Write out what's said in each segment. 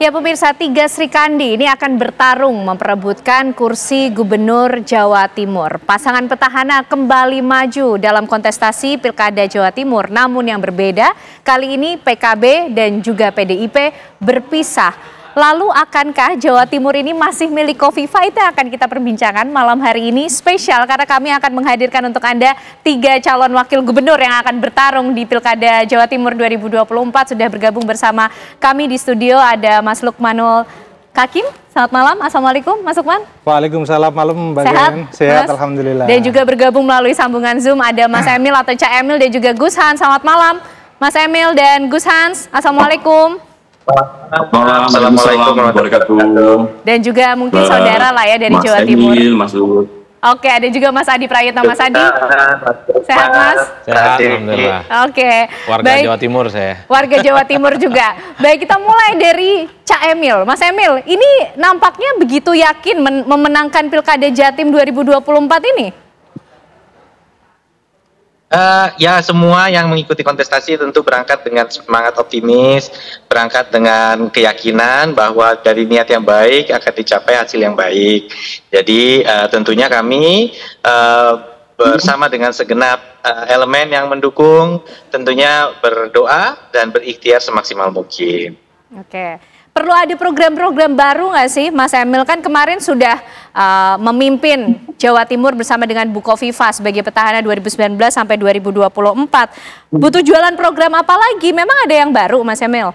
Ya pemirsa, tiga Srikandi ini akan bertarung memperebutkan kursi Gubernur Jawa Timur. Pasangan petahana kembali maju dalam kontestasi Pilkada Jawa Timur. Namun yang berbeda, kali ini PKB dan juga PDIP berpisah. Lalu akankah Jawa Timur ini masih milik Kofifa? Itu akan kita perbincangkan malam hari ini spesial karena kami akan menghadirkan untuk Anda tiga calon wakil gubernur yang akan bertarung di Pilkada Jawa Timur 2024. Sudah bergabung bersama kami di studio ada Mas Lukmanul Kakim. Selamat malam, Assalamualaikum Mas Lukman. Waalaikumsalam, malam Mbak Sehat? Sehat, Mas? Alhamdulillah. Dan juga bergabung melalui sambungan Zoom ada Mas Emil atau Cak Emil dan juga Gus Hans. Selamat malam Mas Emil dan Gus Hans. Assalamualaikum. Assalamualaikum warahmatullahi wabarakatuh. Dan juga mungkin saudara lah ya dari Mas Jawa Emil, Timur. Mas Luhut. Oke, ada juga Mas Adi Prayitno. Mas Adi, sehat Mas? Sehat, alhamdulillah. Oke, warga baik. Jawa Timur saya. Warga Jawa Timur juga. Baik, kita mulai dari Cak Emil. Mas Emil, ini nampaknya begitu yakin memenangkan Pilkada Jatim 2024 ini? Ya, semua yang mengikuti kontestasi tentu berangkat dengan semangat optimis, berangkat dengan keyakinan bahwa dari niat yang baik akan dicapai hasil yang baik. Jadi tentunya kami bersama dengan segenap elemen yang mendukung tentunya berdoa dan berikhtiar semaksimal mungkin. Oke. Perlu ada program-program baru nggak sih, Mas Emil? Kan kemarin sudah memimpin Jawa Timur bersama dengan Bu Kofifa sebagai petahana 2019 sampai 2024. Butuh jualan program apa lagi? Memang ada yang baru, Mas Emil?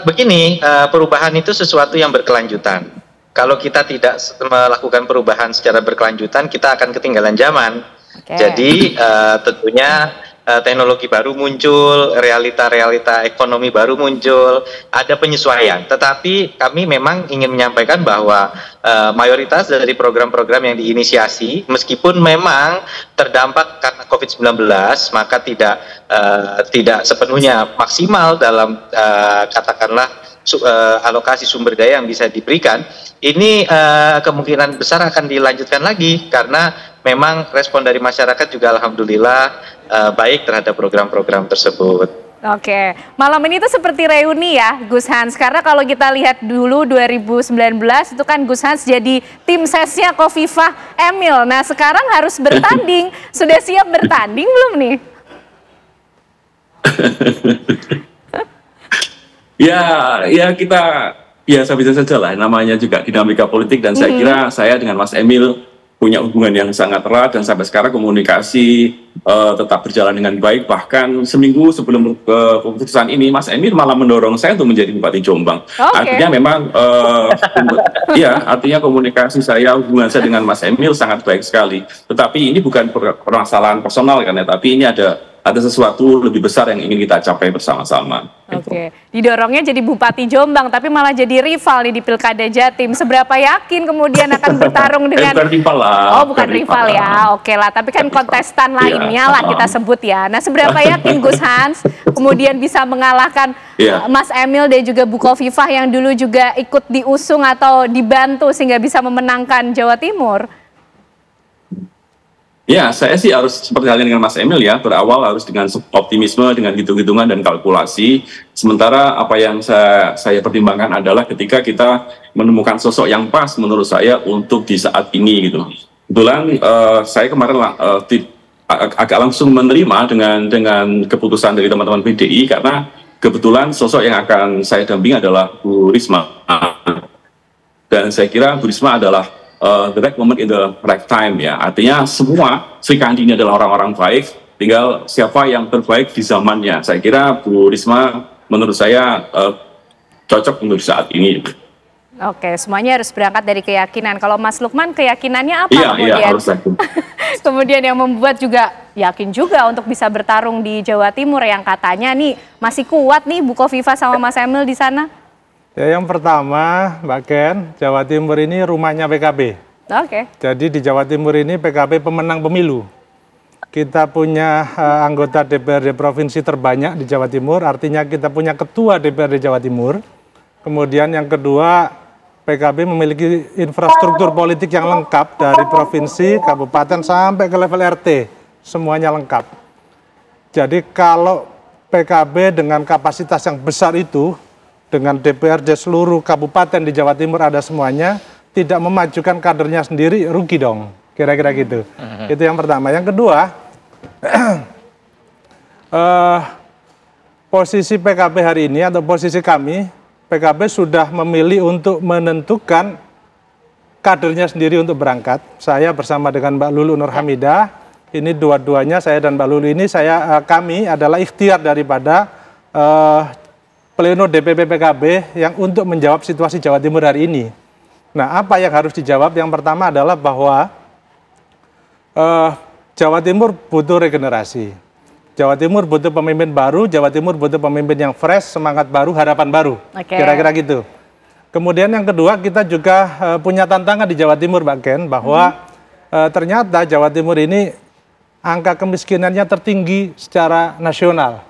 Begini, perubahan itu sesuatu yang berkelanjutan. Kalau kita tidak melakukan perubahan secara berkelanjutan, kita akan ketinggalan zaman. Oke. Jadi tentunya teknologi baru muncul, realita-realita ekonomi baru muncul, ada penyesuaian. Tetapi kami memang ingin menyampaikan bahwa mayoritas dari program-program yang diinisiasi, meskipun memang terdampak karena COVID-19, maka tidak sepenuhnya maksimal dalam katakanlah alokasi sumber daya yang bisa diberikan. Ini kemungkinan besar akan dilanjutkan lagi karena memang respon dari masyarakat juga alhamdulillah baik terhadap program-program tersebut. Oke, malam ini tuh seperti reuni ya Gus Hans, karena kalau kita lihat dulu 2019 itu kan Gus Hans jadi tim sesnya Kofifa Emil. Nah sekarang harus bertanding, sudah siap bertanding belum nih? Ya kita biasa-biasa saja lah, namanya juga dinamika politik dan saya kira saya dengan Mas Emil punya hubungan yang sangat erat dan sampai sekarang komunikasi tetap berjalan dengan baik. Bahkan seminggu sebelum keputusan ini Mas Emil malah mendorong saya untuk menjadi Bupati Jombang. Okay. Artinya memang ya artinya komunikasi saya, hubungan saya dengan Mas Emil sangat baik sekali. Tetapi ini bukan permasalahan personal kan ya, tapi ini ada sesuatu lebih besar yang ingin kita capai bersama-sama. Oke, didorongnya jadi Bupati Jombang, tapi malah jadi rival nih di Pilkada Jatim. Seberapa yakin kemudian akan bertarung dengan... Bukan rival lah. Oh, bukan rival ya, oke lah. Tapi kan kontestan lainnya lah kita sebut ya. Nah, seberapa yakin Gus Hans kemudian bisa mengalahkan Mas Emil dan juga Bu Kofifa yang dulu juga ikut diusung atau dibantu sehingga bisa memenangkan Jawa Timur? Ya, saya sih harus seperti halnya dengan Mas Emil ya, berawal harus dengan optimisme, dengan hitung-hitungan dan kalkulasi. Sementara apa yang saya pertimbangkan adalah ketika kita menemukan sosok yang pas menurut saya untuk di saat ini gitu. Kebetulan saya kemarin agak langsung menerima dengan keputusan dari teman-teman PDI karena kebetulan sosok yang akan saya dampingi adalah Bu Risma. Dan saya kira Bu Risma adalah the right moment in the right time ya. Artinya semua Srikandi ini adalah orang-orang baik, tinggal siapa yang terbaik di zamannya. Saya kira Bu Risma menurut saya cocok untuk saat ini. Oke, semuanya harus berangkat dari keyakinan. Kalau Mas Lukman keyakinannya apa kemudian? Iya, harus yakin. Kemudian yang membuat juga yakin juga untuk bisa bertarung di Jawa Timur yang katanya nih masih kuat nih Bu Kofifa sama Mas Emil di sana? Ya, yang pertama, Mbak Ken, Jawa Timur ini rumahnya PKB. Oke. Jadi di Jawa Timur ini PKB pemenang pemilu. Kita punya anggota DPRD provinsi terbanyak di Jawa Timur, artinya kita punya ketua DPRD Jawa Timur. Kemudian yang kedua, PKB memiliki infrastruktur politik yang lengkap dari provinsi, kabupaten, sampai ke level RT. Semuanya lengkap. Jadi kalau PKB dengan kapasitas yang besar itu, dengan DPRD seluruh kabupaten di Jawa Timur ada semuanya, tidak memajukan kadernya sendiri, rugi dong, kira-kira gitu. Itu yang pertama. Yang kedua, posisi PKB hari ini atau posisi kami, PKB sudah memilih untuk menentukan kadernya sendiri untuk berangkat. Saya bersama dengan Mbak Lulu Nur Hamidah, ini dua-duanya saya dan Mbak Lulu ini kami adalah ikhtiar daripada pleno DPP PKB yang untuk menjawab situasi Jawa Timur hari ini. Nah, apa yang harus dijawab? Yang pertama adalah bahwa Jawa Timur butuh regenerasi. Jawa Timur butuh pemimpin baru, Jawa Timur butuh pemimpin yang fresh, semangat baru, harapan baru. Kira-kira gitu. Kemudian yang kedua, kita juga punya tantangan di Jawa Timur, Mbak Ken, bahwa ternyata Jawa Timur ini angka kemiskinannya tertinggi secara nasional.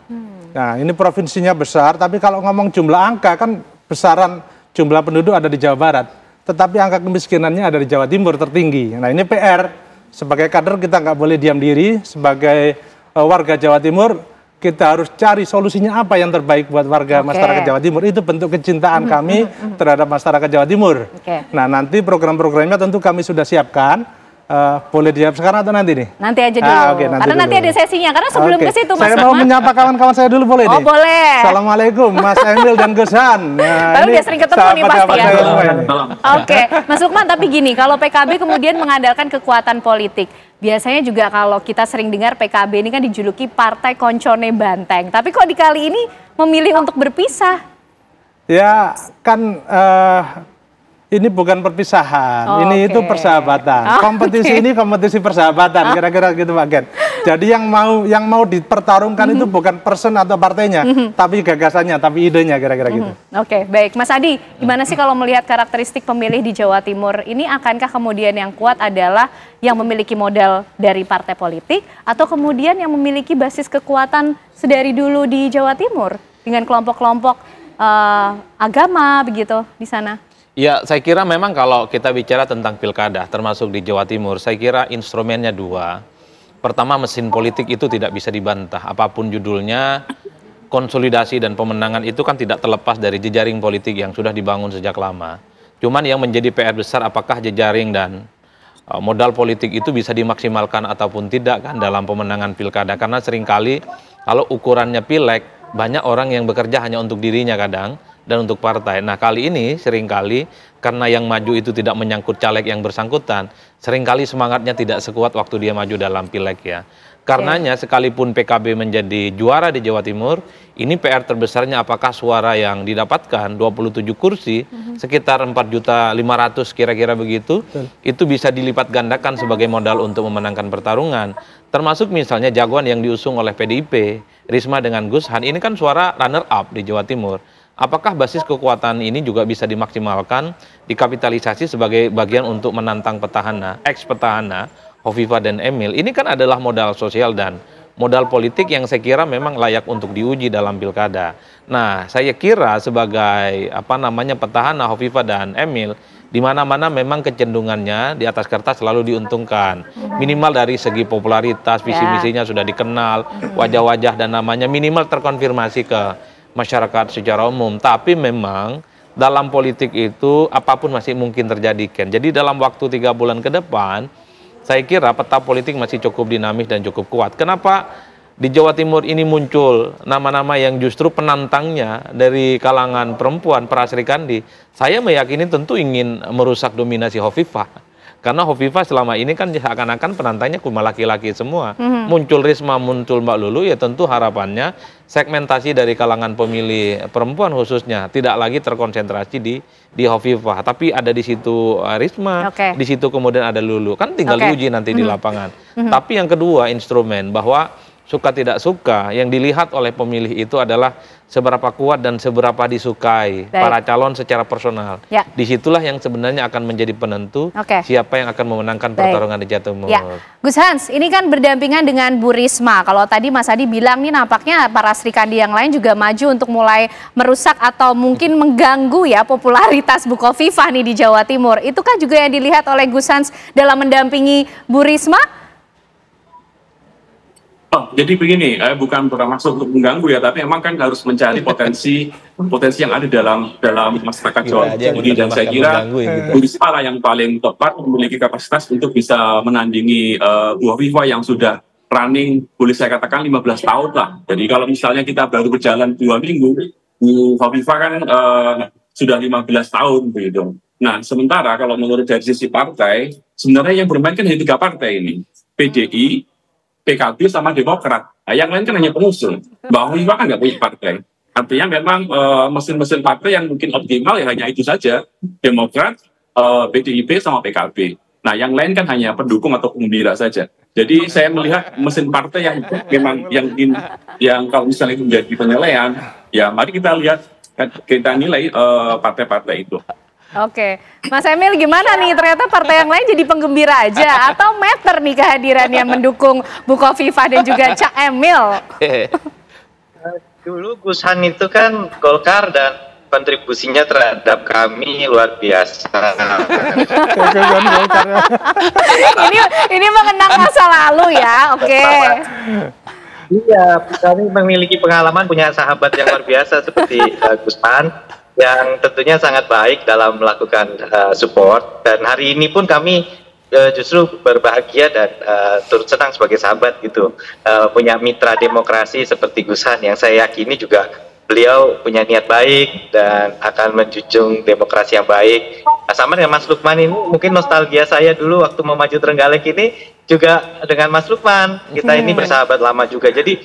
Nah, ini provinsinya besar, tapi kalau ngomong jumlah angka kan besaran jumlah penduduk ada di Jawa Barat. Tetapi angka kemiskinannya ada di Jawa Timur tertinggi. Nah, ini PR. Sebagai kader kita nggak boleh diam diri. Sebagai warga Jawa Timur, kita harus cari solusinya apa yang terbaik buat warga masyarakat Jawa Timur. Itu bentuk kecintaan kami terhadap masyarakat Jawa Timur. Nah, nanti program-programnya tentu kami sudah siapkan. Boleh dijawab sekarang atau nanti nih? Nanti aja dulu. Karena nanti ada sesinya. Karena sebelum ke situ, Mas saya mau menyapa kawan-kawan saya dulu, boleh nih? Boleh. Assalamualamualaikum, Mas Emil dan Gus Han. Tapi udah sering ketemu nih pasti ya. Mas Lukman, tapi gini, kalau PKB kemudian mengandalkan kekuatan politik, biasanya juga kalau kita sering dengar PKB ini kan dijuluki partai koncone banteng. Tapi kok di kali ini memilih untuk berpisah? Ya, kan ini bukan perpisahan, ini itu persahabatan. Kompetisi ini kompetisi persahabatan, kira-kira gitu, Pak Gen. Jadi yang mau dipertarungkan itu bukan person atau partainya, tapi gagasannya, tapi idenya, kira-kira gitu. Baik. Mas Adi, gimana sih kalau melihat karakteristik pemilih di Jawa Timur ini, akankah kemudian yang kuat adalah yang memiliki modal dari partai politik, atau kemudian yang memiliki basis kekuatan sedari dulu di Jawa Timur dengan kelompok-kelompok agama begitu di sana? Ya, saya kira memang kalau kita bicara tentang pilkada, termasuk di Jawa Timur, saya kira instrumennya dua. Pertama, mesin politik itu tidak bisa dibantah. Apapun judulnya, konsolidasi dan pemenangan itu kan tidak terlepas dari jejaring politik yang sudah dibangun sejak lama. Cuman yang menjadi PR besar, apakah jejaring dan modal politik itu bisa dimaksimalkan ataupun tidak kan dalam pemenangan pilkada. Karena seringkali kalau ukurannya pileg, banyak orang yang bekerja hanya untuk dirinya kadang, dan untuk partai. Nah, kali ini seringkali karena yang maju itu tidak menyangkut caleg yang bersangkutan, seringkali semangatnya tidak sekuat waktu dia maju dalam pileg ya. Karenanya sekalipun PKB menjadi juara di Jawa Timur, ini PR terbesarnya apakah suara yang didapatkan 27 kursi, sekitar 4.500.000 kira-kira begitu, itu bisa dilipat gandakan sebagai modal untuk memenangkan pertarungan. Termasuk misalnya jagoan yang diusung oleh PDIP, Risma dengan Gus Han, ini kan suara runner up di Jawa Timur. Apakah basis kekuatan ini juga bisa dimaksimalkan, dikapitalisasi sebagai bagian untuk menantang petahana, ex-petahana, Hovifah dan Emil? Ini kan adalah modal sosial dan modal politik yang saya kira memang layak untuk diuji dalam pilkada. Nah, saya kira sebagai petahana Hovifah dan Emil, di mana-mana memang kecenderungannya di atas kertas selalu diuntungkan. Minimal dari segi popularitas, visi-misinya sudah dikenal, wajah-wajah dan namanya minimal terkonfirmasi ke masyarakat secara umum. Tapi memang dalam politik itu apapun masih mungkin terjadi, Ken. Jadi dalam waktu 3 bulan ke depan, saya kira peta politik masih cukup dinamis dan cukup kuat. Kenapa di Jawa Timur ini muncul nama-nama yang justru penantangnya dari kalangan perempuan, para Sri Kandi? Saya meyakini tentu ingin merusak dominasi Hovifah. Karena Hovifah selama ini kan seakan-akan penantangnya cuma laki-laki semua. Muncul Risma, muncul Mbak Lulu, ya tentu harapannya segmentasi dari kalangan pemilih perempuan khususnya tidak lagi terkonsentrasi di Hovifah, tapi ada di situ Risma, di situ kemudian ada Lulu. Kan tinggal diuji nanti di lapangan. Tapi yang kedua, instrumen bahwa suka tidak suka yang dilihat oleh pemilih itu adalah seberapa kuat dan seberapa disukai para calon secara personal. Disitulah yang sebenarnya akan menjadi penentu siapa yang akan memenangkan pertarungan di Jawa Timur. Gus Hans, ini kan berdampingan dengan Bu Risma. Kalau tadi Mas Adi bilang nih nampaknya para Sri Kandi yang lain juga maju untuk mulai merusak atau mungkin mengganggu ya popularitas Bu Khofifah nih di Jawa Timur. Itu kan juga yang dilihat oleh Gus Hans dalam mendampingi Bu Risma? Oh, jadi begini, bukan bermaksud untuk mengganggu ya, tapi emang kan harus mencari potensi yang ada dalam masyarakat Jawa Timur, dan saya kira Bu Risma lah yang paling tepat memiliki kapasitas untuk bisa menandingi Bu Hovifah yang sudah running, boleh saya katakan 15 tahun lah. Jadi kalau misalnya kita baru berjalan 2 minggu, Bu Hovifah kan sudah 15 tahun begitu. Nah, sementara kalau menurut dari sisi partai, sebenarnya yang bermain kan hanya 3 partai ini, PDI, PKB sama Demokrat. Nah, yang lain kan hanya pengusul. Mbak Hovifah kan nggak punya partai. Artinya memang mesin-mesin partai yang mungkin optimal ya hanya itu saja. Demokrat, PDIP sama PKB. Nah, yang lain kan hanya pendukung atau pengembira saja. Jadi saya melihat mesin partai yang memang yang kalau misalnya itu menjadi penilaian, ya mari kita lihat, kita nilai partai-partai itu. Oke, Mas Emil gimana nih, ternyata partai yang lain jadi penggembira aja atau meter nih kehadirannya mendukung Bu Khofifah dan juga Cak Emil? Dulu Gus Han itu kan Golkar dan kontribusinya terhadap kami luar biasa. ini mengenang masa lalu ya, oke. Iya, kami memiliki pengalaman, punya sahabat yang luar biasa seperti Gus Han, yang tentunya sangat baik dalam melakukan support, dan hari ini pun kami justru berbahagia dan turut senang sebagai sahabat gitu, punya mitra demokrasi seperti Gus Han yang saya yakini juga beliau punya niat baik dan akan menjunjung demokrasi yang baik. Nah, sama dengan Mas Lukman ini, mungkin nostalgia saya dulu waktu mau maju Trenggalek ini juga dengan Mas Lukman, kita ini bersahabat lama juga. Jadi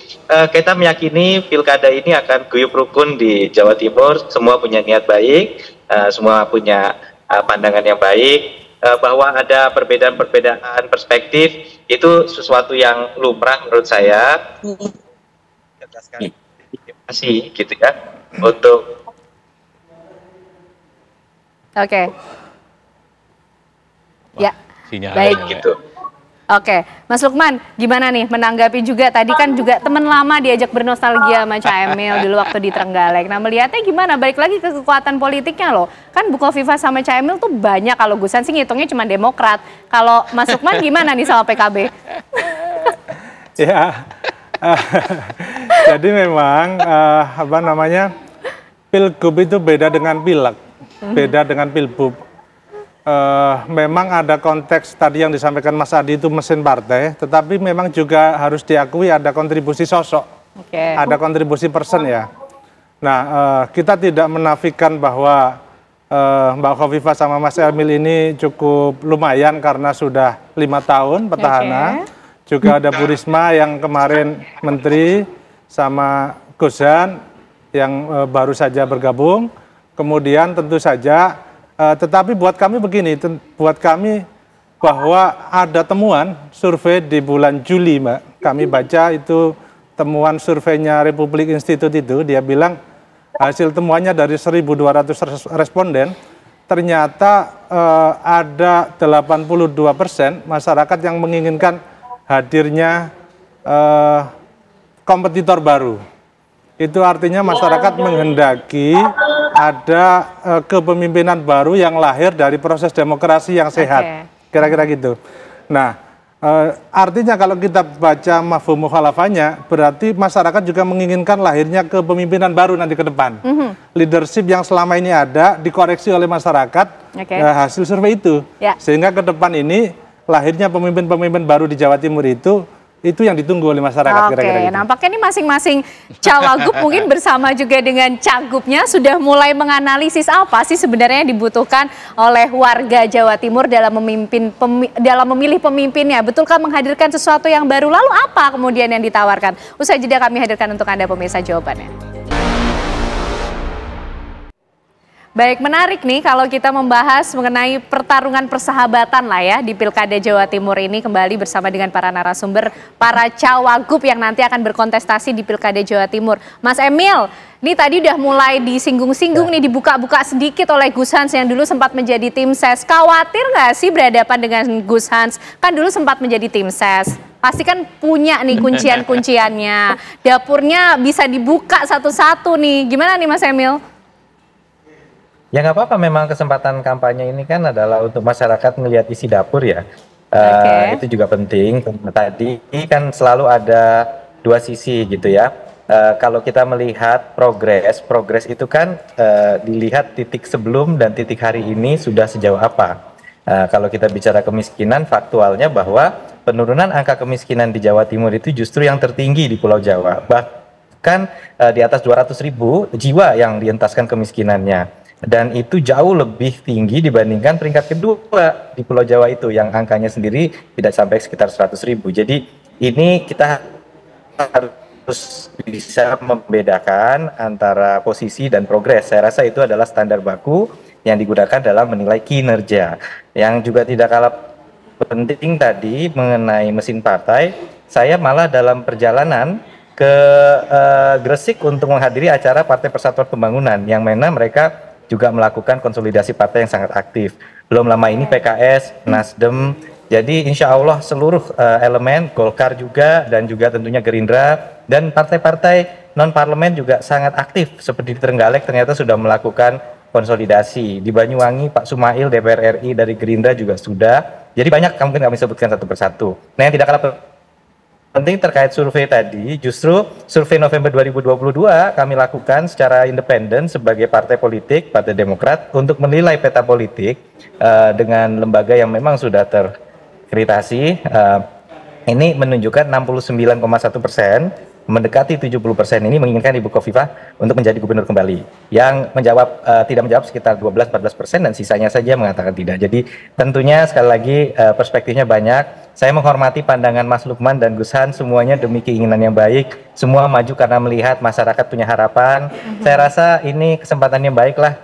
kita meyakini pilkada ini akan guyup rukun di Jawa Timur, semua punya niat baik, semua punya pandangan yang baik, bahwa ada perbedaan-perbedaan perspektif itu sesuatu yang lumrah menurut saya. Masih gitu ya untuk ya baik gitu. Oke, Mas Lukman, gimana nih menanggapi juga tadi kan juga teman lama diajak bernostalgia sama Cak Emil dulu waktu di Trenggalek. Nah, melihatnya gimana? Balik lagi ke kekuatan politiknya loh. Kan Bu Khofifah sama Cak Emil tuh banyak, kalau Gus Han sih ngitungnya cuma Demokrat. Kalau Mas Lukman gimana nih sama PKB? Ya. Jadi memang Pilgub itu beda dengan Pileg, beda dengan Pilbub. Memang ada konteks tadi yang disampaikan Mas Adi itu mesin partai, tetapi memang juga harus diakui ada kontribusi sosok, ada kontribusi person ya. Nah, kita tidak menafikan bahwa Mbak Khofifah sama Mas Emil ini cukup lumayan karena sudah 5 tahun petahana. Juga ada Bu Risma yang kemarin menteri, sama Gus Han yang baru saja bergabung. Kemudian tentu saja, tetapi buat kami begini, buat kami bahwa ada temuan survei di bulan Juli, Mbak. Kami baca itu temuan surveinya Republik Institute itu, dia bilang hasil temuannya dari 1.200 responden, ternyata ada 82% masyarakat yang menginginkan hadirnya kompetitor baru. Itu artinya masyarakat menghendaki ada kepemimpinan baru yang lahir dari proses demokrasi yang sehat. Kira-kira gitu. Nah, artinya kalau kita baca mafhum mukhalafahnya, berarti masyarakat juga menginginkan lahirnya kepemimpinan baru nanti ke depan. Leadership yang selama ini ada dikoreksi oleh masyarakat hasil survei itu. Sehingga ke depan ini lahirnya pemimpin-pemimpin baru di Jawa Timur itu yang ditunggu oleh masyarakat. Kira-kira gitu. Nampaknya ini masing-masing cawagup mungkin bersama juga dengan cagupnya sudah mulai menganalisis apa sih sebenarnya yang dibutuhkan oleh warga Jawa Timur dalam memilih pemimpinnya. Betulkah menghadirkan sesuatu yang baru? Lalu apa kemudian yang ditawarkan? Usai jeda kami hadirkan untuk Anda pemirsa jawabannya. Baik, menarik nih kalau kita membahas mengenai pertarungan persahabatan lah ya di Pilkada Jawa Timur ini, kembali bersama dengan para narasumber, para cawagup yang nanti akan berkontestasi di Pilkada Jawa Timur. Mas Emil, ini tadi udah mulai disinggung-singgung nih, dibuka-buka sedikit oleh Gus Hans yang dulu sempat menjadi tim ses. Khawatir nggak sih berhadapan dengan Gus Hans? Kan dulu sempat menjadi tim ses. Pasti kan punya nih kuncian-kunciannya. Dapurnya bisa dibuka satu-satu nih. Gimana nih Mas Emil? Ya nggak apa-apa, memang kesempatan kampanye ini kan adalah untuk masyarakat melihat isi dapur ya. Itu juga penting. Tadi kan selalu ada dua sisi gitu ya. Kalau kita melihat progres itu kan dilihat titik sebelum dan titik hari ini sudah sejauh apa. Kalau kita bicara kemiskinan, faktualnya bahwa penurunan angka kemiskinan di Jawa Timur itu justru yang tertinggi di Pulau Jawa. Bahkan di atas 200.000 jiwa yang dientaskan kemiskinannya. Dan itu jauh lebih tinggi dibandingkan peringkat kedua di Pulau Jawa itu, yang angkanya sendiri tidak sampai sekitar 100.000. Jadi ini kita harus bisa membedakan antara posisi dan progres. Saya rasa itu adalah standar baku yang digunakan dalam menilai kinerja. Yang juga tidak kalah penting tadi mengenai mesin partai, saya malah dalam perjalanan ke Gresik untuk menghadiri acara Partai Persatuan Pembangunan, yang mana mereka juga melakukan konsolidasi partai yang sangat aktif. Belum lama ini PKS, Nasdem, jadi insya Allah seluruh elemen, Golkar juga, dan juga tentunya Gerindra, dan partai-partai non-parlemen juga sangat aktif. Seperti di Trenggalek ternyata sudah melakukan konsolidasi. Di Banyuwangi, Pak Sumail, DPR RI dari Gerindra juga sudah. Jadi banyak, mungkin kami sebutkan satu persatu. Nah, yang tidak kalah penting terkait survei tadi, justru survei November 2022 kami lakukan secara independen sebagai partai politik, Partai Demokrat, untuk menilai peta politik dengan lembaga yang memang sudah terakreditasi. Ini menunjukkan 69,1%, mendekati 70% ini menginginkan Ibu Khofifah untuk menjadi gubernur kembali. Yang menjawab tidak menjawab sekitar 12-14%, dan sisanya saja mengatakan tidak. Jadi tentunya sekali lagi perspektifnya banyak. Saya menghormati pandangan Mas Lukman dan Gus Han, semuanya demi keinginan yang baik. Semua maju karena melihat masyarakat punya harapan. Saya rasa ini kesempatan yang baik lah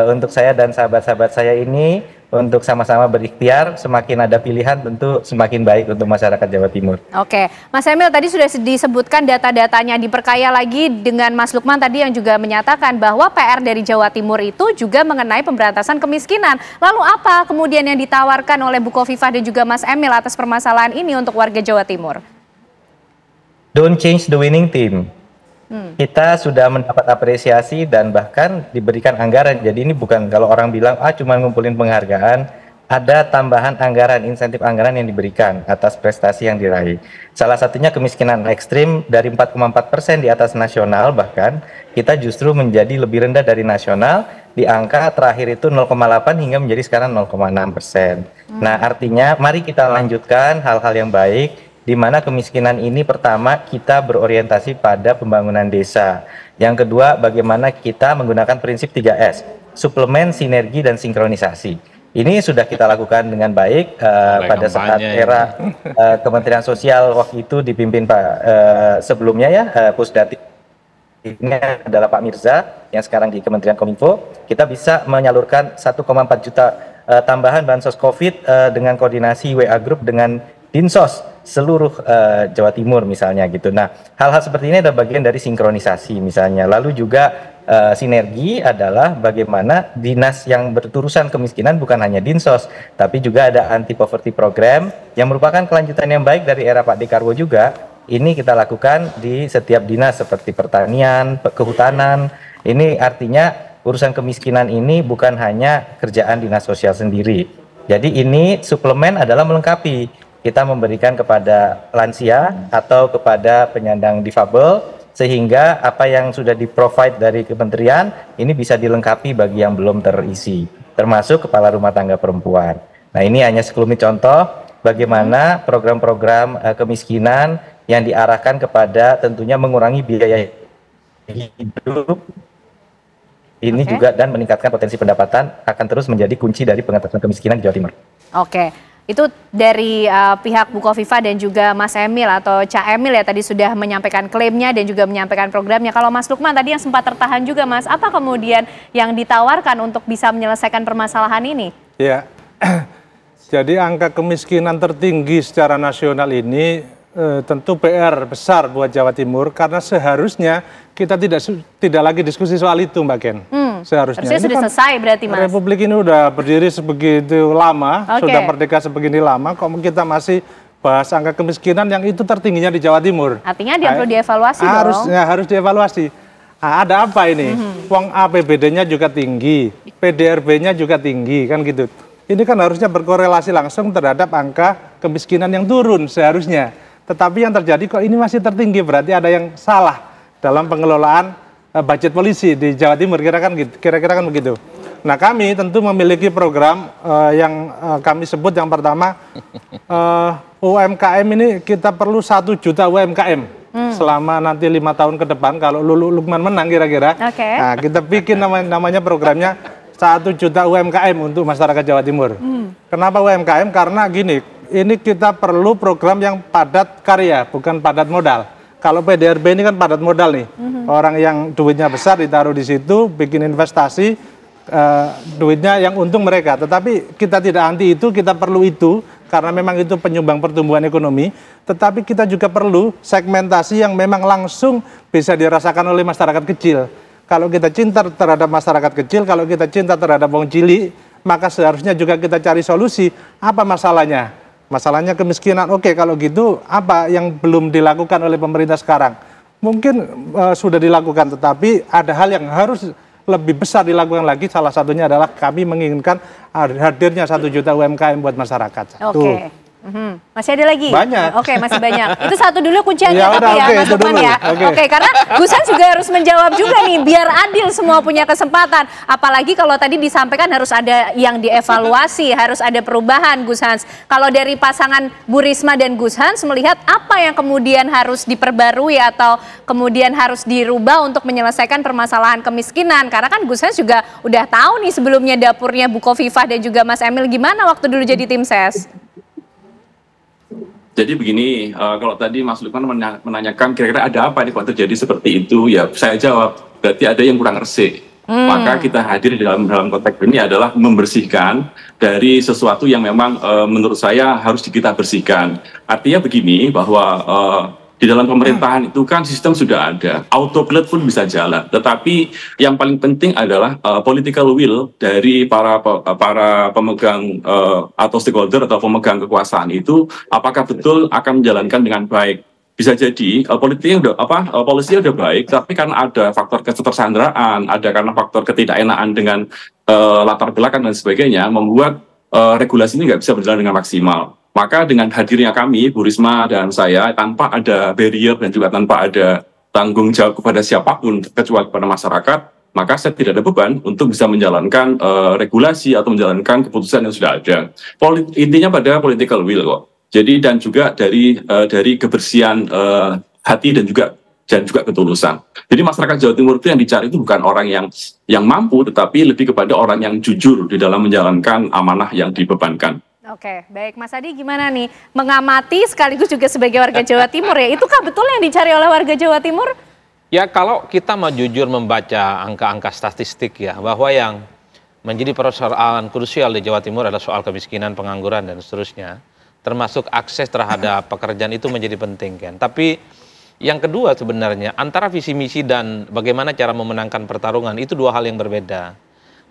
untuk saya dan sahabat-sahabat saya ini untuk sama-sama berikhtiar. Semakin ada pilihan tentu semakin baik untuk masyarakat Jawa Timur. Oke, Mas Emil tadi sudah disebutkan data-datanya, diperkaya lagi dengan Mas Lukman tadi yang juga menyatakan bahwa PR dari Jawa Timur itu juga mengenai pemberantasan kemiskinan. Lalu apa kemudian yang ditawarkan oleh Bu Khofifah dan juga Mas Emil atas permasalahan ini untuk warga Jawa Timur? Don't change the winning team. Kita sudah mendapat apresiasi dan bahkan diberikan anggaran. Jadi ini bukan kalau orang bilang cuma ngumpulin penghargaan, ada tambahan anggaran, insentif anggaran yang diberikan atas prestasi yang diraih. Salah satunya kemiskinan ekstrim dari 4,4% di atas nasional, bahkan kita justru menjadi lebih rendah dari nasional, di angka terakhir itu 0,8 hingga menjadi sekarang 0,6%. Nah, artinya mari kita lanjutkan hal-hal yang baik, di mana kemiskinan ini pertama kita berorientasi pada pembangunan desa. Yang kedua, bagaimana kita menggunakan prinsip 3S, suplemen, sinergi, dan sinkronisasi. Ini sudah kita lakukan dengan baik pada saat era Kementerian Sosial waktu itu dipimpin Pak sebelumnya ya, Pusdati ini adalah Pak Mirza yang sekarang di Kementerian Kominfo. Kita bisa menyalurkan 1,4 juta tambahan bansos COVID dengan koordinasi WA Group dengan Dinsos seluruh Jawa Timur misalnya gitu. Nah, hal-hal seperti ini adalah bagian dari sinkronisasi misalnya. Lalu juga sinergi adalah bagaimana dinas yang berurusan kemiskinan bukan hanya Dinsos, tapi juga ada anti poverty program yang merupakan kelanjutan yang baik dari era Pak Dekarwo juga. Ini kita lakukan di setiap dinas seperti pertanian, kehutanan. Ini artinya urusan kemiskinan ini bukan hanya kerjaan dinas sosial sendiri. Jadi ini suplemen adalah melengkapi. Kita memberikan kepada lansia atau kepada penyandang difabel, sehingga apa yang sudah di-provide dari kementerian ini bisa dilengkapi bagi yang belum terisi, termasuk kepala rumah tangga perempuan. Nah, ini hanya sekelumit contoh bagaimana program-program kemiskinan yang diarahkan kepada tentunya mengurangi biaya hidup ini juga dan meningkatkan potensi pendapatan akan terus menjadi kunci dari pengentasan kemiskinan di Jawa Timur. Oke. Itu dari pihak Bu Khofifah dan juga Mas Emil atau Cak Emil ya tadi sudah menyampaikan klaimnya dan juga menyampaikan programnya. Kalau Mas Lukman tadi yang sempat tertahan juga Mas, apa kemudian yang ditawarkan untuk bisa menyelesaikan permasalahan ini? Ya, jadi angka kemiskinan tertinggi secara nasional ini tentu PR besar buat Jawa Timur karena seharusnya kita tidak lagi diskusi soal itu Mbak Ken. Seharusnya sudah kan selesai berarti Mas. Republik ini udah berdiri sebegitu lama, sudah merdeka sebegini lama, kok kita masih bahas angka kemiskinan yang itu tertingginya di Jawa Timur. Artinya dia perlu dievaluasi dong. Harus dievaluasi. Nah, ada apa ini? Wong APBD-nya juga tinggi, PDRB-nya juga tinggi, kan gitu. Ini kan harusnya berkorelasi langsung terhadap angka kemiskinan yang turun seharusnya. Tetapi yang terjadi kok ini masih tertinggi, berarti ada yang salah dalam pengelolaan budget polisi di Jawa Timur, kira-kira kan begitu. Nah, kami tentu memiliki program yang kami sebut yang pertama UMKM ini kita perlu 1 juta UMKM selama nanti 5 tahun ke depan kalau Lukman menang kira-kira. Nah, kita bikin namanya programnya 1 juta UMKM untuk masyarakat Jawa Timur. Kenapa UMKM? Karena gini, ini kita perlu program yang padat karya, bukan padat modal. Kalau PDRB ini kan padat modal nih, orang yang duitnya besar ditaruh di situ, bikin investasi, duitnya yang untung mereka. Tetapi kita tidak anti itu, kita perlu itu, karena memang itu penyumbang pertumbuhan ekonomi. Tetapi kita juga perlu segmentasi yang memang langsung bisa dirasakan oleh masyarakat kecil. Kalau kita cinta terhadap masyarakat kecil, kalau kita cinta terhadap wong cilik, maka seharusnya juga kita cari solusi. Apa masalahnya? Masalahnya kemiskinan. Oke, kalau gitu apa yang belum dilakukan oleh pemerintah sekarang? Mungkin sudah dilakukan, tetapi ada hal yang harus lebih besar dilakukan lagi. Salah satunya adalah kami menginginkan hadirnya 1 juta UMKM buat masyarakat. Oke. Masih ada lagi? Banyak. Oke, masih banyak. Itu satu dulu kuncinya Ya tapi udah, ya, oke, Mas itu Lukman dulu. ya. Oke. Oke, karena Gus Hans juga harus menjawab juga nih, biar adil semua punya kesempatan. Apalagi kalau tadi disampaikan harus ada yang dievaluasi, harus ada perubahan, Gus Hans. Kalau dari pasangan Bu Risma dan Gus Hans melihat apa yang kemudian harus diperbarui atau kemudian harus dirubah untuk menyelesaikan permasalahan kemiskinan. Karena kan Gus Hans juga udah tahu nih sebelumnya dapurnya Bu Khofifah dan juga Mas Emil gimana waktu dulu jadi tim ses. Jadi begini, kalau tadi Mas Lukman menanyakan kira-kira ada apa nih kok terjadi seperti itu, ya saya jawab, berarti ada yang kurang resik. Maka kita hadir di dalam konteks ini adalah membersihkan dari sesuatu yang memang menurut saya harus kita bersihkan. Artinya begini, bahwa di dalam pemerintahan itu kan sistem sudah ada, autopilot pun bisa jalan. Tetapi yang paling penting adalah political will dari para pemegang atau stakeholder atau pemegang kekuasaan itu, apakah betul akan menjalankan dengan baik. Bisa jadi polisinya udah baik, tapi karena ada faktor ketersandraan, ada karena faktor ketidakenaan dengan latar belakang dan sebagainya, membuat regulasi ini nggak bisa berjalan dengan maksimal. Maka dengan hadirnya kami, Bu Risma dan saya, tanpa ada barrier dan juga tanpa ada tanggung jawab kepada siapapun, kecuali kepada masyarakat, maka saya tidak ada beban untuk bisa menjalankan regulasi atau menjalankan keputusan yang sudah ada. Intinya pada political will kok. Jadi dan juga dari kebersihan hati dan juga ketulusan. Jadi masyarakat Jawa Timur itu yang dicari itu bukan orang yang mampu, tetapi lebih kepada orang yang jujur di dalam menjalankan amanah yang dibebankan. Oke, baik Mas Adi gimana nih? Mengamati sekaligus juga sebagai warga Jawa Timur ya, itukah betul yang dicari oleh warga Jawa Timur? Ya kalau kita mau jujur membaca angka-angka statistik ya, bahwa yang menjadi persoalan krusial di Jawa Timur adalah soal kemiskinan, pengangguran dan seterusnya. Termasuk akses terhadap pekerjaan itu menjadi penting kan. Tapi yang kedua sebenarnya antara visi misi dan bagaimana cara memenangkan pertarungan itu dua hal yang berbeda.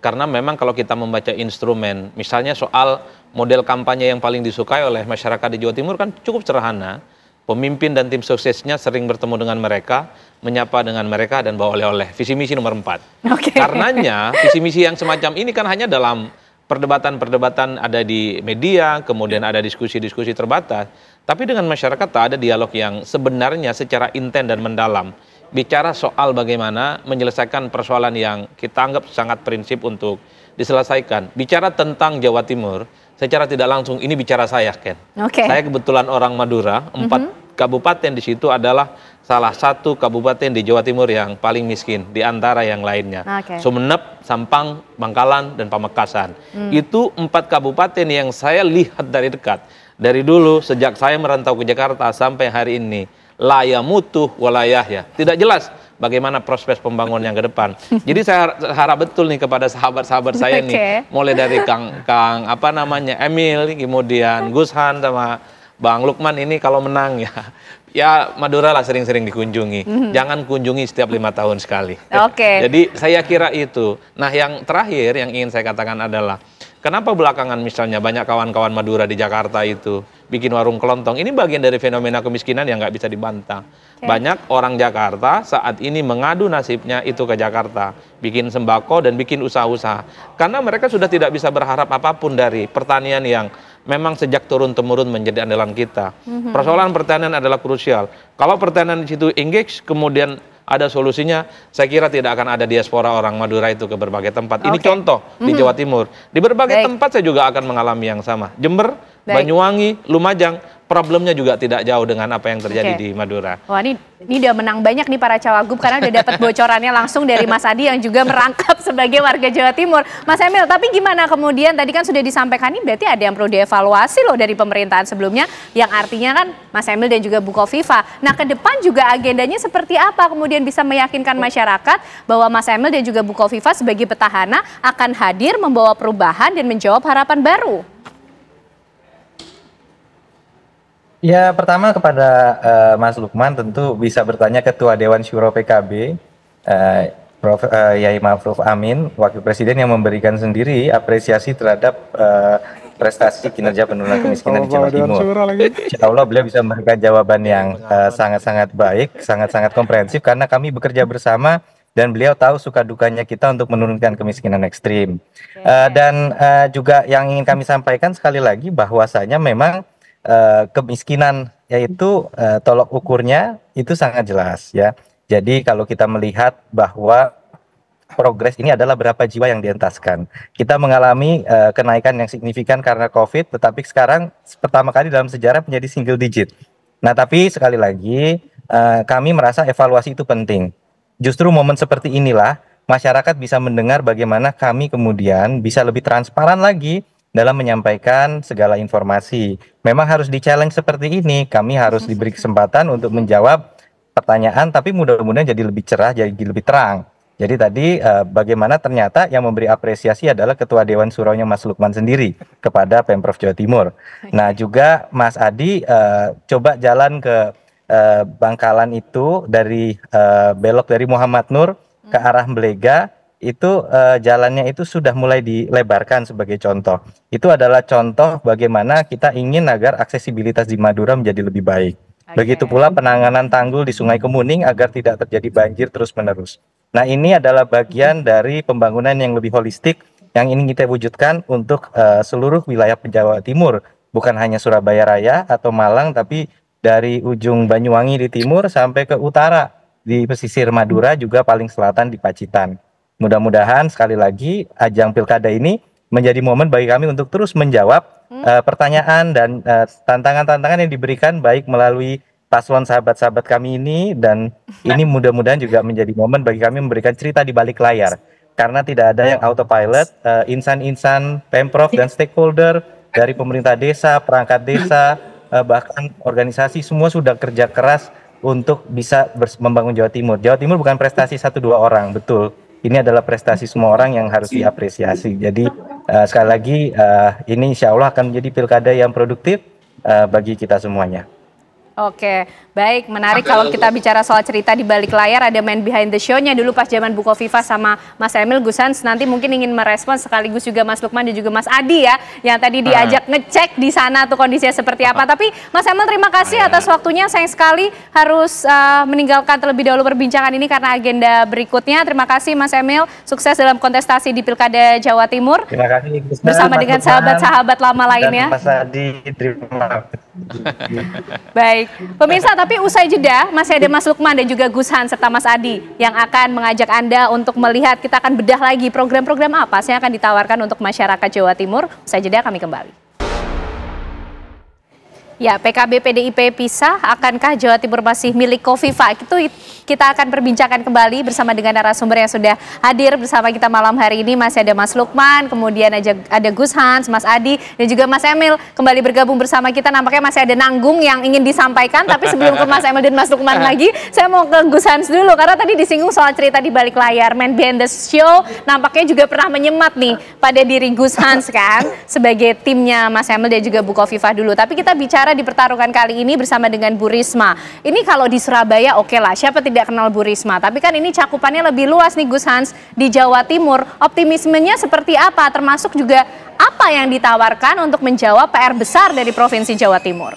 Karena memang kalau kita membaca instrumen, misalnya soal model kampanye yang paling disukai oleh masyarakat di Jawa Timur kan cukup sederhana. Pemimpin dan tim suksesnya sering bertemu dengan mereka, menyapa dengan mereka dan bawa oleh-oleh. Visi misi nomor 4. Karenanya visi misi yang semacam ini kan hanya dalam perdebatan-perdebatan ada di media, kemudian ada diskusi-diskusi terbatas. Tapi dengan masyarakat tak ada dialog yang sebenarnya secara intent dan mendalam. Bicara soal bagaimana menyelesaikan persoalan yang kita anggap sangat prinsip untuk diselesaikan. Bicara tentang Jawa Timur, secara tidak langsung ini bicara saya, Ken. Saya kebetulan orang Madura, 4 kabupaten di situ adalah salah satu kabupaten di Jawa Timur yang paling miskin di antara yang lainnya. Sumeneb, Sampang, Bangkalan, dan Pamekasan. Itu 4 kabupaten yang saya lihat dari dekat. Dari dulu, sejak saya merantau ke Jakarta sampai hari ini, laya mutu walayah ya. Tidak jelas bagaimana prospek pembangunan yang ke depan. Jadi saya harap betul nih kepada sahabat-sahabat saya nih, mulai dari Kang Emil, kemudian Gus Han sama Bang Lukman ini kalau menang ya Madura lah sering-sering dikunjungi. Jangan kunjungi setiap 5 tahun sekali. Jadi saya kira itu. Nah yang terakhir yang ingin saya katakan adalah, kenapa belakangan misalnya banyak kawan-kawan Madura di Jakarta itu bikin warung kelontong? Ini bagian dari fenomena kemiskinan yang nggak bisa dibantah. Banyak orang Jakarta saat ini mengadu nasibnya itu ke Jakarta. Bikin sembako dan bikin usaha-usaha. Karena mereka sudah tidak bisa berharap apapun dari pertanian yang memang sejak turun-temurun menjadi andalan kita. Persoalan pertanian adalah krusial. Kalau pertanian di situ engage, kemudian ada solusinya, saya kira tidak akan ada diaspora orang Madura itu ke berbagai tempat. Ini contoh di Jawa Timur. Di berbagai tempat saya juga akan mengalami yang sama. Jember, Banyuwangi, Lumajang, problemnya juga tidak jauh dengan apa yang terjadi di Madura. Wah, ini udah menang banyak nih para cawagup karena udah dapat bocorannya langsung dari Mas Adi yang juga merangkap sebagai warga Jawa Timur. Mas Emil, tapi gimana kemudian tadi kan sudah disampaikan ini berarti ada yang perlu dievaluasi loh dari pemerintahan sebelumnya, yang artinya kan Mas Emil dan juga Bu Kofifa. Nah, ke depan juga agendanya seperti apa kemudian bisa meyakinkan masyarakat bahwa Mas Emil dan juga Bu Kofifa sebagai petahana akan hadir membawa perubahan dan menjawab harapan baru? Ya, pertama kepada Mas Lukman tentu bisa bertanya Ketua Dewan Syuro PKB, Prof. Yai Ma'ruf Amin, Wakil Presiden yang memberikan sendiri apresiasi terhadap prestasi kinerja penurunan kemiskinan di Jawa Timur. Insya Allah beliau bisa memberikan jawaban yang sangat-sangat baik, sangat-sangat komprehensif karena kami bekerja bersama dan beliau tahu suka dukanya kita untuk menurunkan kemiskinan ekstrim. Dan juga yang ingin kami sampaikan sekali lagi bahwasanya memang kemiskinan yaitu tolok ukurnya itu sangat jelas ya. Jadi kalau kita melihat bahwa progres ini adalah berapa jiwa yang dientaskan. Kita mengalami kenaikan yang signifikan karena COVID, tetapi sekarang pertama kali dalam sejarah menjadi single digit. Nah, tapi sekali lagi kami merasa evaluasi itu penting. Justru momen seperti inilah masyarakat bisa mendengar bagaimana kami kemudian bisa lebih transparan lagi dalam menyampaikan segala informasi. Memang harus di-challenge seperti ini, kami harus diberi kesempatan untuk menjawab pertanyaan, tapi mudah-mudahan jadi lebih cerah, jadi lebih terang. Jadi tadi bagaimana ternyata yang memberi apresiasi adalah Ketua Dewan Syuronya Mas Lukman sendiri kepada Pemprov Jawa Timur. Nah juga Mas Adi coba jalan ke Bangkalan itu dari belok dari Muhammad Nur ke arah Belega, itu jalannya itu sudah mulai dilebarkan sebagai contoh. Itu adalah contoh bagaimana kita ingin agar aksesibilitas di Madura menjadi lebih baik. Begitu pula penanganan tanggul di Sungai Kemuning agar tidak terjadi banjir terus-menerus. Nah, ini adalah bagian dari pembangunan yang lebih holistik yang ingin kita wujudkan untuk seluruh wilayah Jawa Timur. Bukan hanya Surabaya Raya atau Malang, tapi dari ujung Banyuwangi di timur sampai ke utara di pesisir Madura, juga paling selatan di Pacitan. Mudah-mudahan sekali lagi ajang pilkada ini menjadi momen bagi kami untuk terus menjawab pertanyaan dan tantangan-tantangan yang diberikan baik melalui paslon sahabat-sahabat kami ini, dan ini mudah-mudahan juga menjadi momen bagi kami memberikan cerita di balik layar. Karena tidak ada yang autopilot, insan-insan Pemprov dan stakeholder dari pemerintah desa, perangkat desa, bahkan organisasi semua sudah kerja keras untuk bisa membangun Jawa Timur. Jawa Timur bukan prestasi 1-2 orang, betul. Ini adalah prestasi semua orang yang harus diapresiasi. Jadi sekali lagi ini insya Allah akan menjadi pilkada yang produktif bagi kita semuanya. Oke, baik, menarik kalau kita bicara soal cerita di balik layar, ada man behind the show-nya dulu pas zaman Bu Kofifa sama Mas Emil. Gus Hans nanti mungkin ingin merespon, sekaligus juga Mas Lukman dan juga Mas Adi ya, yang tadi diajak ngecek di sana tuh kondisinya seperti apa. Tapi Mas Emil, terima kasih atas waktunya. Sayang sekali harus meninggalkan terlebih dahulu perbincangan ini karena agenda berikutnya. Terima kasih Mas Emil, sukses dalam kontestasi di Pilkada Jawa Timur. Terima kasih Gus, bersama dengan sahabat-sahabat lama lainnya. Mas Adi, terima kasih. Baik, pemirsa, tapi usai jeda masih ada Mas Lukman dan juga Gus Hans serta Mas Adi yang akan mengajak Anda untuk melihat, kita akan bedah lagi program-program apa yang akan ditawarkan untuk masyarakat Jawa Timur. Usai jeda kami kembali. Ya, PKB PDIP pisah, akankah Jawa Timur masih milik Kofifa? Itu kita akan perbincangkan kembali bersama dengan narasumber yang sudah hadir bersama kita malam hari ini. Masih ada Mas Lukman, kemudian ada Gus Hans, Mas Adi, dan juga Mas Emil kembali bergabung bersama kita. Nampaknya masih ada nanggung yang ingin disampaikan, tapi sebelum ke Mas Emil dan Mas Lukman lagi, saya mau ke Gus Hans dulu, karena tadi disinggung soal cerita di balik layar. Man behind the show nampaknya juga pernah menyemat nih pada diri Gus Hans kan, sebagai timnya Mas Emil dan juga Bu Kofifa dulu. Tapi kita bicara di pertarungan kali ini bersama dengan Bu Risma. Ini kalau di Surabaya oke lah, siapa tidak kenal Bu Risma. Tapi kan ini cakupannya lebih luas nih Gus Hans, di Jawa Timur. Optimismenya seperti apa? Termasuk juga apa yang ditawarkan untuk menjawab PR besar dari Provinsi Jawa Timur?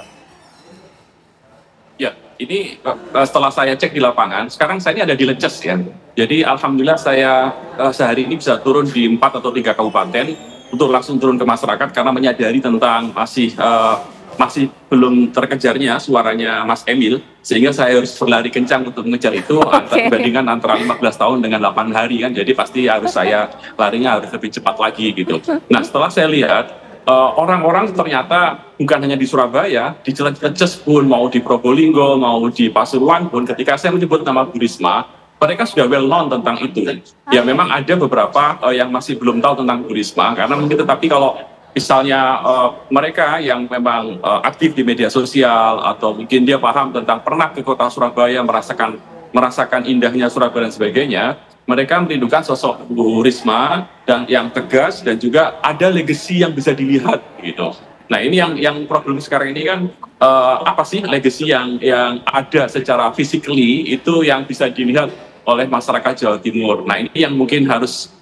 Ya, ini setelah saya cek di lapangan, sekarang saya ini ada di Leces ya. Jadi alhamdulillah saya sehari ini bisa turun di 4 atau 3 kabupaten untuk langsung turun ke masyarakat karena menyadari tentang masih belum terkejarnya suaranya Mas Emil, sehingga saya harus berlari kencang untuk mengejar itu. Dibandingkan antara 15 tahun dengan 8 hari kan, jadi pasti harus saya larinya harus lebih cepat lagi gitu. Nah, setelah saya lihat orang-orang ternyata bukan hanya di Surabaya, di Cilacap pun, mau di Probolinggo, mau di Pasuruan pun, ketika saya menyebut nama Bu Risma, mereka sudah well known tentang itu. Ya memang ada beberapa yang masih belum tahu tentang Bu Risma, karena mungkin, tetapi kalau misalnya mereka yang memang aktif di media sosial, atau mungkin dia paham tentang pernah ke kota Surabaya, merasakan indahnya Surabaya dan sebagainya, mereka merindukan sosok Bu Risma dan yang tegas, dan juga ada legacy yang bisa dilihat gitu. Nah, ini yang problem sekarang ini kan, apa sih legacy yang ada secara physically itu yang bisa dilihat oleh masyarakat Jawa Timur. Nah, ini yang mungkin harus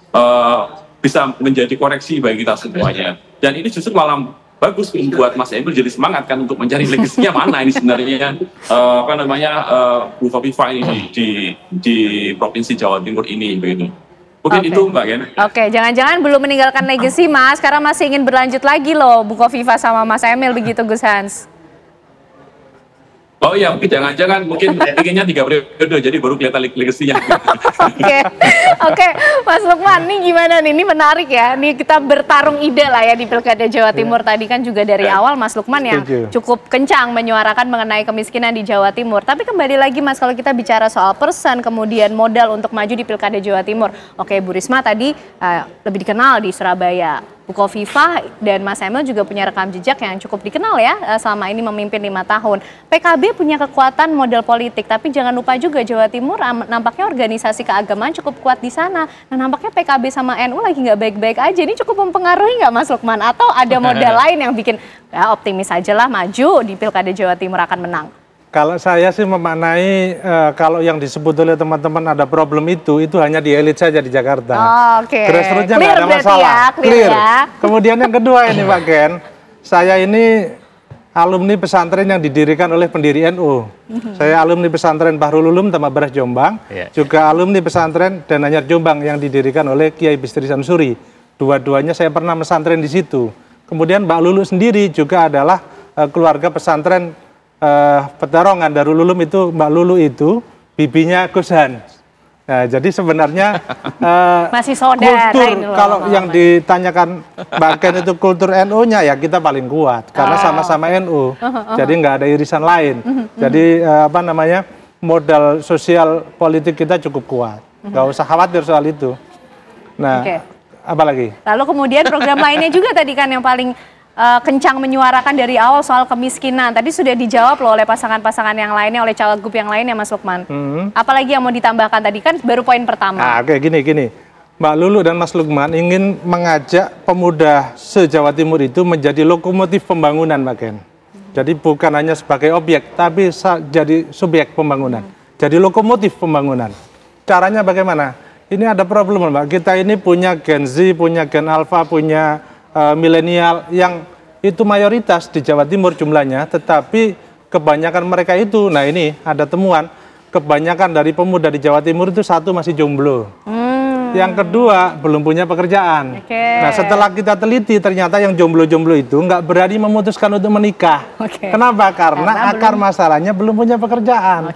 bisa menjadi koreksi bagi kita semuanya. Dan ini justru malah bagus membuat Mas Emil jadi semangat kan untuk mencari legasinya mana ini sebenarnya, Bu Khofifah ini di Provinsi Jawa Timur ini begitu. Mungkin itu Mbak Gen. Oke, jangan-jangan belum meninggalkan legacy Mas, karena masih ingin berlanjut lagi loh Bu Khofifah sama Mas Emil begitu, Gus Hans. Oh iya, jangan-jangan mungkin inginnya 3 periode, jadi baru kelihatan legasinya. Oke, Mas Lukman, ini gimana nih? Ini menarik ya. Nih kita bertarung ide lah ya di Pilkada Jawa Timur. Tadi kan juga dari awal Mas Lukman yang cukup kencang menyuarakan mengenai kemiskinan di Jawa Timur. Tapi kembali lagi Mas, kalau kita bicara soal persen, kemudian modal untuk maju di Pilkada Jawa Timur. Oke, Bu Risma tadi lebih dikenal di Surabaya. Bu Khofifah dan Mas Emil juga punya rekam jejak yang cukup dikenal ya selama ini memimpin 5 tahun. PKB punya kekuatan modal politik, tapi jangan lupa juga Jawa Timur nampaknya organisasi keagamaan cukup kuat di sana. Nah, nampaknya PKB sama NU lagi nggak baik-baik aja. Ini cukup mempengaruhi nggak Mas Lukman? Atau ada modal lain yang bikin ya optimis aja lah maju di Pilkada Jawa Timur akan menang? Kalau saya sih memaknai kalau yang disebut oleh teman-teman ada problem itu hanya di elit saja di Jakarta. Oke. Grassroots-nya nggak ada masalah. Ya, clear ya. Kemudian yang kedua ini Pak Ken, saya ini alumni pesantren yang didirikan oleh pendiri NU. Saya alumni pesantren Bahrul Ulum Tambak Beras Jombang, juga alumni pesantren Dananyar Jombang yang didirikan oleh Kiai Bistri Samsuri. Dua-duanya saya pernah pesantren di situ. Kemudian Mbak Lulu sendiri juga adalah keluarga pesantren Petarongan Darul Ulum, itu Mbak Lulu itu bibinya Gus Hans. Nah, jadi sebenarnya masih saudara kultur kalau yang ditanyakan Mbak Ken itu kultur NU-nya ya kita paling kuat karena sama-sama NU. Jadi nggak ada irisan lain. Jadi modal sosial politik kita cukup kuat. Nggak usah khawatir soal itu. Nah, apalagi? Lalu kemudian program lainnya juga tadi kan yang paling kencang menyuarakan dari awal soal kemiskinan. Tadi sudah dijawab loh oleh pasangan-pasangan yang lainnya, oleh cawagup yang lainnya Mas Lukman. Apalagi yang mau ditambahkan tadi kan baru poin pertama. Nah, oke, gini. Mbak Lulu dan Mas Lukman ingin mengajak pemuda se-Jawa Timur itu menjadi lokomotif pembangunan, Mbak Ken. Jadi bukan hanya sebagai objek, tapi jadi subjek pembangunan. Jadi lokomotif pembangunan. Caranya bagaimana? Ini ada problem, Mbak. Kita ini punya Gen Z, punya Gen Alpha, punya milenial yang itu mayoritas di Jawa Timur jumlahnya, tetapi kebanyakan mereka itu, nah ini ada temuan, kebanyakan dari pemuda di Jawa Timur itu satu masih jomblo, yang kedua belum punya pekerjaan. Nah, setelah kita teliti ternyata yang jomblo-jomblo itu nggak berani memutuskan untuk menikah. Kenapa? Karena akar masalahnya belum punya pekerjaan.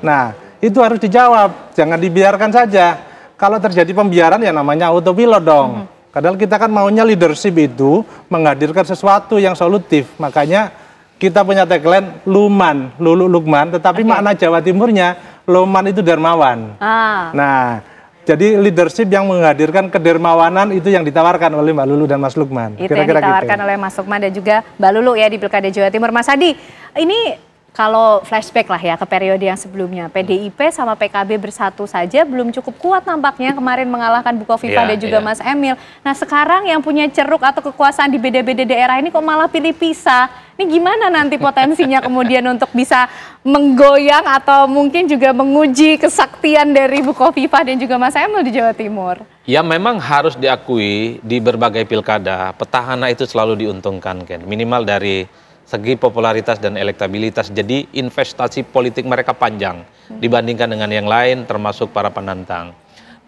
Nah, itu harus dijawab, jangan dibiarkan saja. Kalau terjadi pembiaran ya namanya autopilot dong. Padahal kita kan maunya leadership itu menghadirkan sesuatu yang solutif. Makanya kita punya tagline Luman, Lulu Lukman, tetapi makna Jawa Timurnya Luman itu dermawan. Nah, jadi leadership yang menghadirkan kedermawanan itu yang ditawarkan oleh Mbak Lulu dan Mas Lukman. Itu yang ditawarkan oleh Mas Lukman dan juga Mbak Lulu ya di Pilkada Jawa Timur. Mas Hadi, ini kalau flashback lah ya ke periode yang sebelumnya, PDIP sama PKB bersatu saja belum cukup kuat nampaknya kemarin mengalahkan Bu Khofifah dan juga Mas Emil. Nah, sekarang yang punya ceruk atau kekuasaan di beda-beda daerah ini kok malah pilih pisah. Ini gimana nanti potensinya kemudian untuk bisa menggoyang atau mungkin juga menguji kesaktian dari Bu Khofifah dan juga Mas Emil di Jawa Timur? Ya memang harus diakui di berbagai pilkada, petahana itu selalu diuntungkan, Ken. Minimal dari segi popularitas dan elektabilitas. Jadi investasi politik mereka panjang dibandingkan dengan yang lain termasuk para penantang.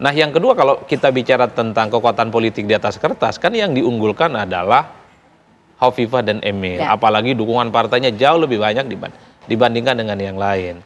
Nah, yang kedua kalau kita bicara tentang kekuatan politik di atas kertas, kan yang diunggulkan adalah Hovifah dan Emil. Ya. Apalagi dukungan partainya jauh lebih banyak dibandingkan dengan yang lain.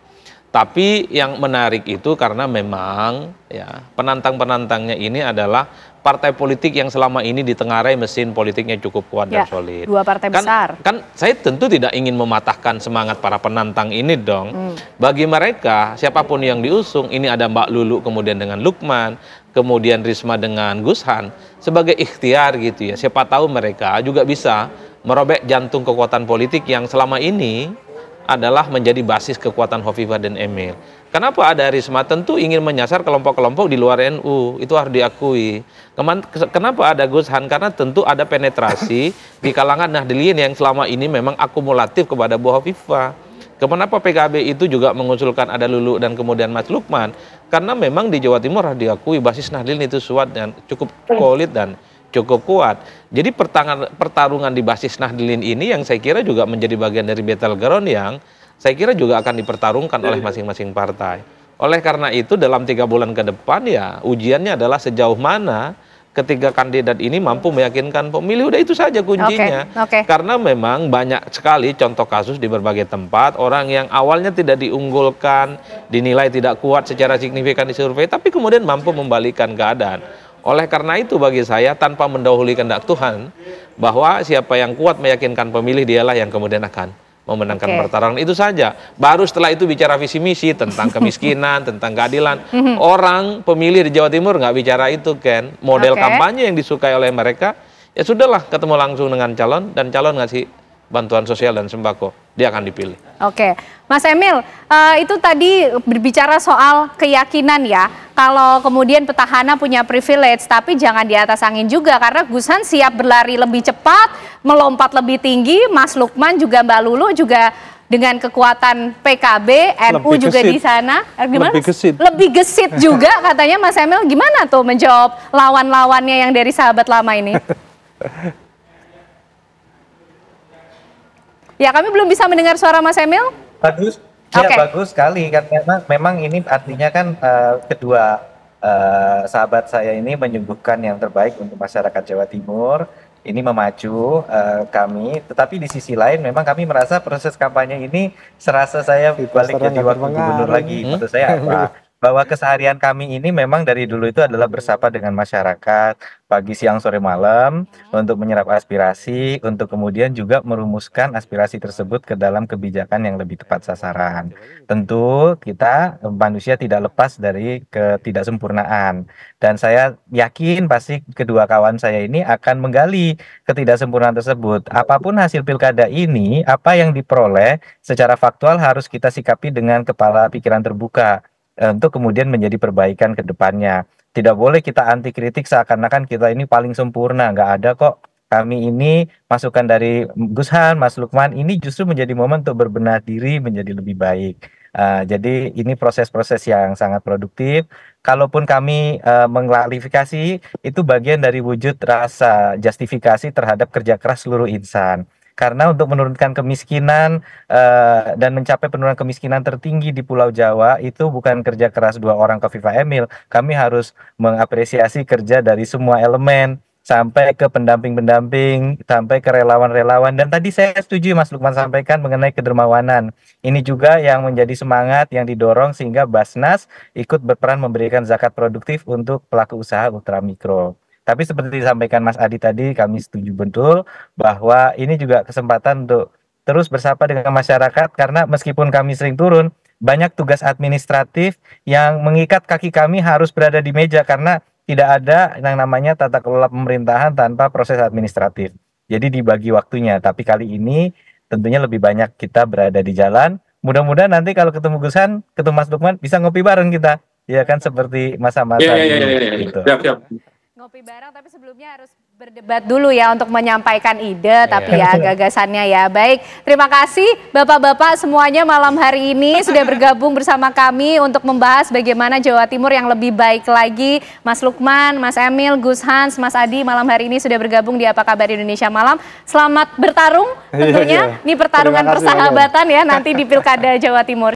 Tapi yang menarik itu karena memang ya penantang-penantangnya ini adalah partai politik yang selama ini ditengarai mesin politiknya cukup kuat dan solid. Dua partai besar. Kan saya tentu tidak ingin mematahkan semangat para penantang ini dong. Bagi mereka, siapapun yang diusung, ini ada Mbak Lulu kemudian dengan Lukman, kemudian Risma dengan Gushan, sebagai ikhtiar gitu ya. Siapa tahu mereka juga bisa merobek jantung kekuatan politik yang selama ini adalah menjadi basis kekuatan Hovifah dan Emil. Kenapa ada Risma? Tentu ingin menyasar kelompok-kelompok di luar NU, itu harus diakui. Kenapa ada Gushan? Karena tentu ada penetrasi di kalangan Nahdliyin yang selama ini memang akumulatif kepada Bu Hovifah. Kenapa PKB itu juga mengusulkan ada Lulu dan kemudian Mas Lukman? Karena memang di Jawa Timur harus diakui basis Nahdliyin itu kuat dan cukup solid dan cukup kuat. Jadi pertarungan di basis Nahdliyin ini yang saya kira juga menjadi bagian dari battleground yang saya kira juga akan dipertarungkan oleh masing-masing partai. Oleh karena itu dalam 3 bulan ke depan ya ujiannya adalah sejauh mana ketiga kandidat ini mampu meyakinkan pemilih. Udah itu saja kuncinya. Karena memang banyak sekali contoh kasus di berbagai tempat orang yang awalnya tidak diunggulkan, dinilai tidak kuat secara signifikan di survei, tapi kemudian mampu membalikan keadaan. Oleh karena itu bagi saya tanpa mendahului kehendak Tuhan bahwa siapa yang kuat meyakinkan pemilih dialah yang kemudian akan memenangkan pertarungan, itu saja. Baru setelah itu bicara visi misi tentang kemiskinan, tentang keadilan. Orang pemilih di Jawa Timur nggak bicara itu, Ken. Model kampanye yang disukai oleh mereka, ya sudahlah ketemu langsung dengan calon dan calon ngasih bantuan sosial dan sembako, dia akan dipilih. Oke, Mas Emil, itu tadi berbicara soal keyakinan ya, kalau kemudian petahana punya privilege, tapi jangan di atas angin juga, karena Gushan siap berlari lebih cepat, melompat lebih tinggi, Mas Lukman juga Mbak Lulu juga dengan kekuatan PKB, NU lebih juga gesit. Di sana, gimana? Lebih gesit juga katanya Mas Emil, gimana tuh menjawab lawan-lawannya yang dari sahabat lama ini? Ya, kami belum bisa mendengar suara Mas Emil. Bagus, ya bagus sekali. Kan memang ini artinya kan kedua sahabat saya ini menyuguhkan yang terbaik untuk masyarakat Jawa Timur. Ini memacu kami, tetapi di sisi lain memang kami merasa proses kampanye ini serasa saya balik jadi wakil gubernur lagi. Menurut saya apa? Bahwa keseharian kami ini memang dari dulu itu adalah bersapa dengan masyarakat pagi, siang, sore, malam untuk menyerap aspirasi, untuk kemudian juga merumuskan aspirasi tersebut ke dalam kebijakan yang lebih tepat sasaran. Tentu kita manusia tidak lepas dari ketidaksempurnaan, dan saya yakin pasti kedua kawan saya ini akan menggali ketidaksempurnaan tersebut. Apapun hasil pilkada ini, apa yang diperoleh secara faktual harus kita sikapi dengan kepala pikiran terbuka untuk kemudian menjadi perbaikan ke depannya. Tidak boleh kita anti kritik seakan-akan kita ini paling sempurna. Nggak ada kok. Kami ini masukan dari Gushan, Mas Lukman, ini justru menjadi momen untuk berbenah diri menjadi lebih baik. Jadi ini proses-proses yang sangat produktif. Kalaupun kami mengklarifikasi, itu bagian dari wujud rasa justifikasi terhadap kerja keras seluruh insan. Karena untuk menurunkan kemiskinan dan mencapai penurunan kemiskinan tertinggi di Pulau Jawa itu bukan kerja keras 2 orang Hovifah Emil. Kami harus mengapresiasi kerja dari semua elemen sampai ke pendamping-pendamping, sampai ke relawan-relawan. Dan tadi saya setuju Mas Lukman sampaikan mengenai kedermawanan. Ini juga yang menjadi semangat yang didorong sehingga Basnas ikut berperan memberikan zakat produktif untuk pelaku usaha ultramikro. Tapi seperti disampaikan Mas Adi tadi, kami setuju betul bahwa ini juga kesempatan untuk terus bersapa dengan masyarakat, karena meskipun kami sering turun, banyak tugas administratif yang mengikat kaki kami harus berada di meja, karena tidak ada yang namanya tata kelola pemerintahan tanpa proses administratif. Jadi dibagi waktunya, tapi kali ini tentunya lebih banyak kita berada di jalan. Mudah-mudahan nanti kalau ketemu Gushan, ketemu Mas Lukman, bisa ngopi bareng kita. Ya kan, seperti masa-masa gitu. Siap. Ngopi bareng, tapi sebelumnya harus berdebat dulu ya untuk menyampaikan ide, tapi ya gagasannya ya. Baik, terima kasih Bapak-Bapak semuanya malam hari ini sudah bergabung bersama kami untuk membahas bagaimana Jawa Timur yang lebih baik lagi. Mas Lukman, Mas Emil, Gushan, Mas Adi malam hari ini sudah bergabung di Apa Kabar Indonesia Malam. Selamat bertarung tentunya, ini pertarungan persahabatan ya nanti di Pilkada Jawa Timur.